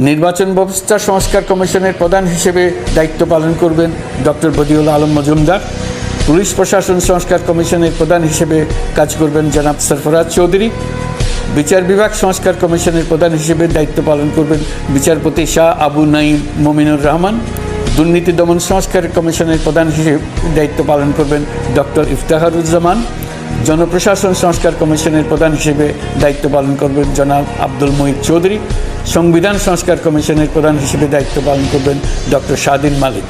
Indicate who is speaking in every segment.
Speaker 1: নির্বাচন ব্যবস্থা সংস্কার কমিশনের প্রধান হিসেবে দায়িত্ব পালন করবেন ডক্টর বদিউল আলম মজুমদার। পুলিশ প্রশাসন সংস্কার কমিশনের প্রধান হিসেবে কাজ করবেন জনাব সরফরাজ চৌধুরী। বিচার বিভাগ সংস্কার কমিশনের প্রধান হিসেবে দায়িত্ব পালন করবেন বিচারপতি শাহ আবু নাঈম মমিনুর রহমান। দুর্নীতি দমন সংস্কার কমিশনের প্রধান হিসেবে দায়িত্ব পালন করবেন ডক্টর ইফতেখারুজ্জামান। জনপ্রশাসন সংস্কার কমিশনের প্রধান হিসেবে দায়িত্ব পালন করবেন জনাব আব্দুল মুহিত চৌধুরী। সংবিধান সংস্কার কমিশনের প্রধান হিসেবে দায়িত্ব পালন করবেন ডক্টর শাহদিন মালিক।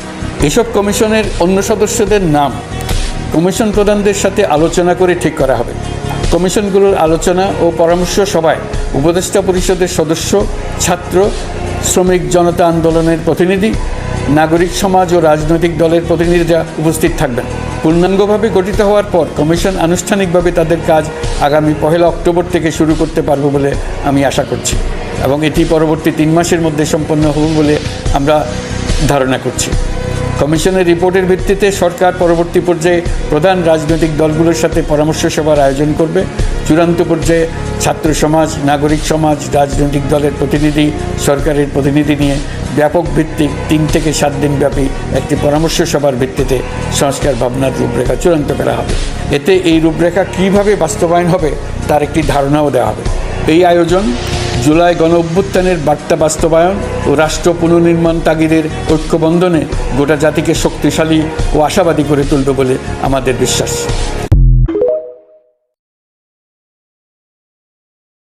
Speaker 1: এসব কমিশনের অন্য সদস্যদের নাম কমিশন প্রধানদের সাথে আলোচনা করে ঠিক করা হবে। কমিশনগুলোর আলোচনা ও পরামর্শ সভায় উপদেষ্টা পরিষদের সদস্য, ছাত্র, শ্রমিক জনতা আন্দোলনের প্রতিনিধি, নাগরিক সমাজ ও রাজনৈতিক দলের প্রতিনিধিরা উপস্থিত থাকবেন। পূর্ণাঙ্গভাবে গঠিত হওয়ার পর কমিশন আনুষ্ঠানিকভাবে তাদের কাজ আগামী 1 অক্টোবর থেকে শুরু করতে পারবে বলে আমি আশা করছি এবং এটি পরবর্তী 3 মাসের মধ্যে সম্পন্ন হবে বলে আমরা ধারণা করছি। কমিশনের রিপোর্টের ভিত্তিতে সরকার পরবর্তী পর্যায়ে প্রধান রাজনৈতিক দলগুলোর সাথে পরামর্শ সভার আয়োজন করবে। চূড়ান্ত পর্যায়ে ছাত্র সমাজ, নাগরিক সমাজ, রাজনৈতিক দলের প্রতিনিধি, সরকারের প্রতিনিধি নিয়ে ব্যাপক ভিত্তিক 3 থেকে 7 দিন ব্যাপী একটি পরামর্শ সভার ভিত্তিতে সংস্কার ভাবনার রূপরেখা চূড়ান্ত করা হবে। এতে এই রূপরেখা কীভাবে বাস্তবায়ন হবে তার একটি ধারণাও দেওয়া হবে। এই আয়োজন জুলাই গণ অভ্যুত্থানের বার্তা বাস্তবায়ন ও রাষ্ট্র পুনর্নির্মাণ তাগিদের ঐক্যবন্ধনে গোটা জাতিকে শক্তিশালী ও আশাবাদী করে তুলবে বলে আমাদের বিশ্বাস।